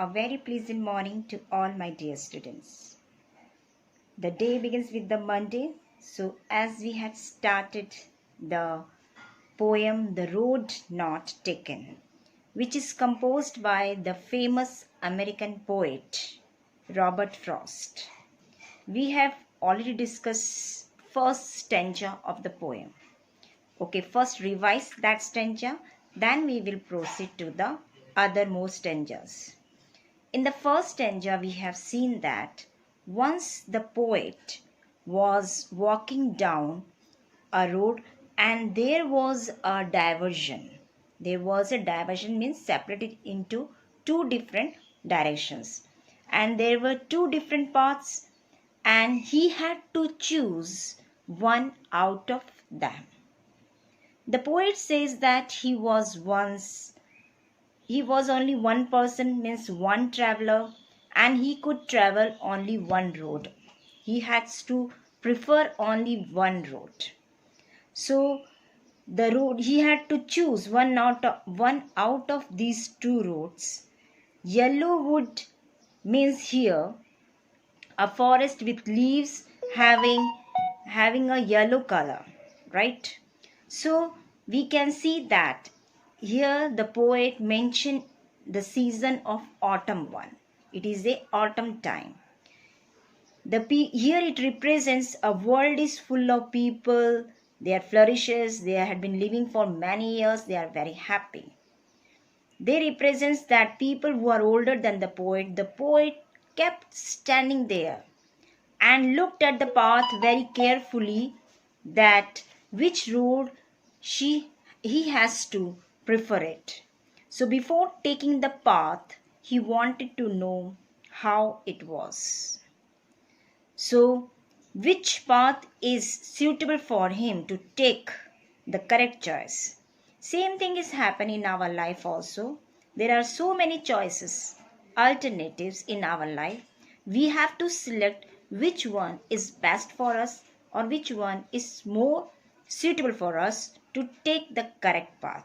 A very pleasant morning to all my dear students. The day begins with the Monday. So as we had started the poem The Road Not Taken, which is composed by the famous American poet Robert Frost. We have already discussed first stanza of the poem. Okay, first revise that stanza, then we will proceed to the other more stanzas. In the first stanza, we have seen that once the poet was walking down a road and there was a diversion. There was a diversion means separated into two different directions. And there were two different paths and he had to choose one out of them. The poet says that he was only one person, means one traveler, and he could travel only one road. He had to prefer only one road. So the road he had to choose one out of these two roads. Yellow wood means here a forest with leaves having a yellow color, right? So we can see that here the poet mentioned the season of autumn one. It is a autumn time. Here it represents a world is full of people. They are flourishes. They had been living for many years. They are very happy. They represents that people who are older than the poet. The poet kept standing there and looked at the path very carefully, that which road he has to prefer it. So before taking the path, he wanted to know how it was. So which path is suitable for him to take the correct choice. Same thing is happening in our life also. There are so many choices, alternatives in our life. We have to select which one is best for us or which one is more suitable for us to take the correct path.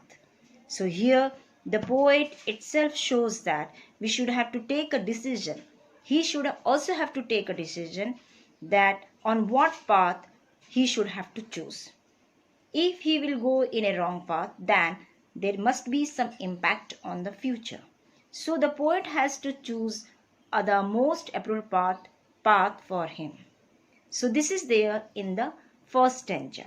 So here the poet itself shows that we should have to take a decision. He should also have to take a decision that on what path he should have to choose. If he will go in a wrong path, then there must be some impact on the future. So the poet has to choose the most appropriate path for him. So this is there in the first stanza.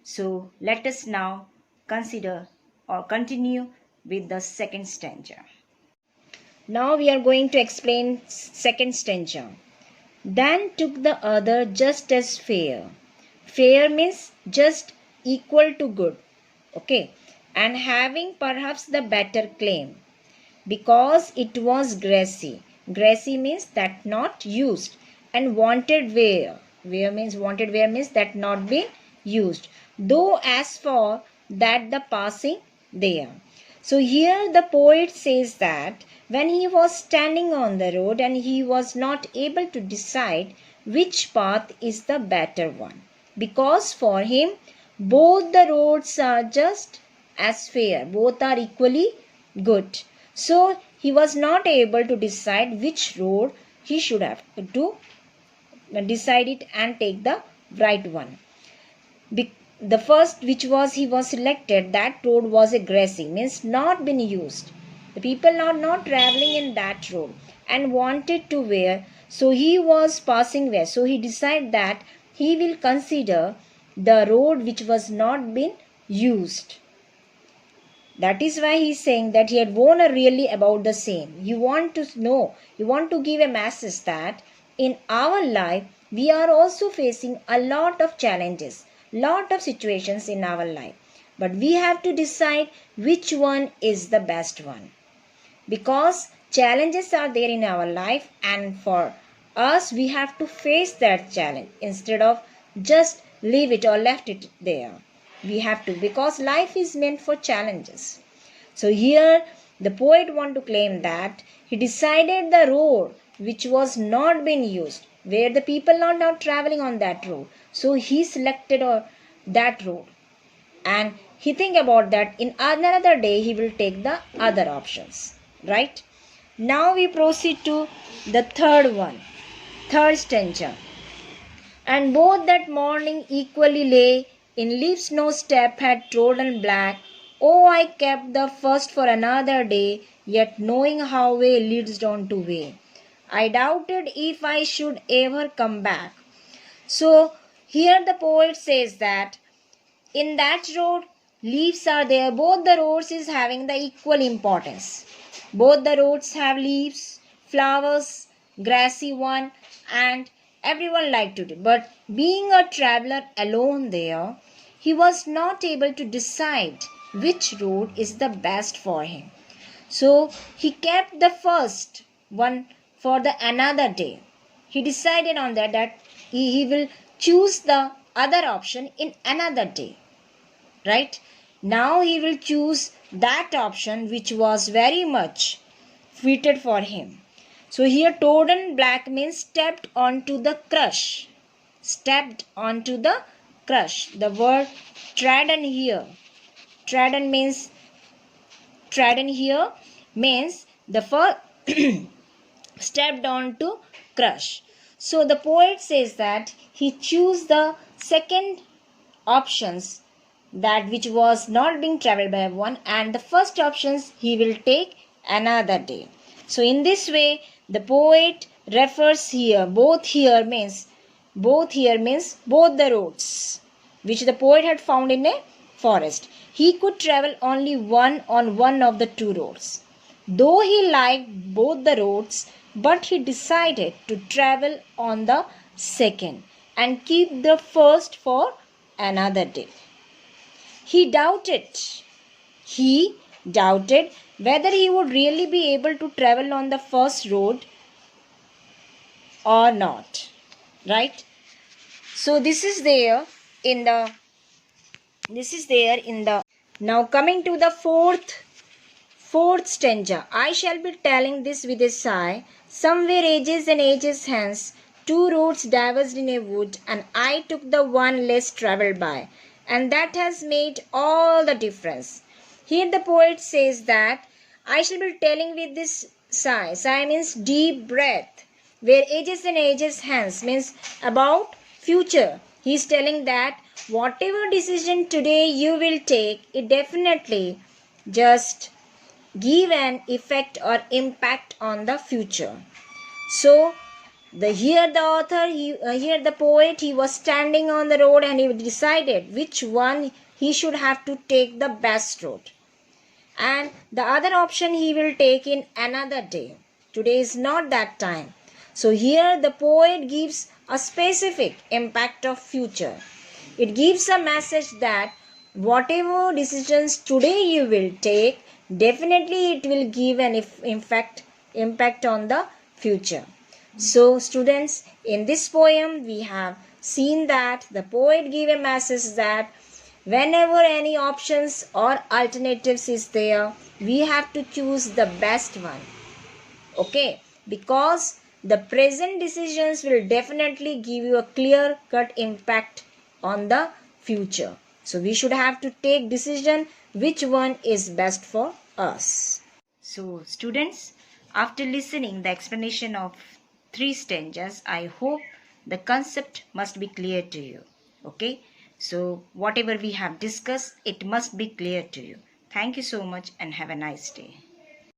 So let us now consider or continue with the second stanza. Now we are going to explain second stanza. Then took the other just as fair. Fair means just equal to good. Okay. And having perhaps the better claim, because it was grassy. Grassy means that not used, and wanted wear. Wear means that not been used. Though as for that the passing there. So here the poet says that when he was standing on the road and he was not able to decide which path is the better one, because for him both the roads are just as fair, both are equally good. So he was not able to decide which road he should have to decide it and take the right one. The first which was he was selected, that road was a grassy, means not been used. The people are not traveling in that road and wanted to wear, so he was passing where. So he decided that he will consider the road which was not been used. That is why he is saying that he had worn really about the same. You want to know, you want to give a message that in our life we are also facing a lot of challenges, lot of situations in our life. But we have to decide which one is the best one. Because challenges are there in our life, and for us we have to face that challenge instead of just leave it or left it there. We have to, because life is meant for challenges. So here the poet want to claim that he decided the road which was not being used, where the people are not traveling on that road. So he selected that road, and he think about that in another day he will take the other options, right? Now we proceed to the third stanza. And both that morning equally lay in leaves no step had trodden black. Oh, I kept the first for another day, yet knowing how way leads on to way. I doubted if I should ever come back. So here the poet says that in that road leaves are there. Both the roads is having the equal importance. Both the roads have leaves, flowers, grassy one, and everyone liked to do. But being a traveler alone there, he was not able to decide which road is the best for him. So he kept the first one for the another day. He decided on that he will choose the other option in another day. Right? Now he will choose that option which was very much fitted for him. So here trodden black means stepped onto the crush. Stepped onto the crush. The word trodden here. Trodden here means the first stepped on to crush. So the poet says that he chose the second options, that which was not being traveled by one, and the first options he will take another day. So in this way the poet refers here both means both the roads which the poet had found in a forest. He could travel only one on one of the two roads. Though he liked both the roads, but he decided to travel on the second and keep the first for another day. He doubted whether he would really be able to travel on the first road or not. Right? So this is there in the now coming to the fourth stanza. I shall be telling this with a sigh. Somewhere ages and ages hence, two roads diverged in a wood, and I took the one less travelled by, and that has made all the difference. Here the poet says that I shall be telling with this sigh. Sigh means deep breath. Where ages and ages hence means about future. He is telling that whatever decision today you will take, it definitely just give an effect or impact on the future. So here the poet, he was standing on the road and he decided which one he should have to take the best road, and the other option he will take in another day. Today is not that time. So here the poet gives a specific impact of future. It gives a message that whatever decisions today you will take, definitely it will give an impact on the future. So students, in this poem we have seen that the poet gave a message that whenever any options or alternatives is there, we have to choose the best one. Okay, because the present decisions will definitely give you a clear cut impact on the future. So we should have to take decision which one is best for us. So students, after listening the explanation of three stanzas, I hope the concept must be clear to you. Okay, so whatever we have discussed, it must be clear to you. Thank you so much and have a nice day.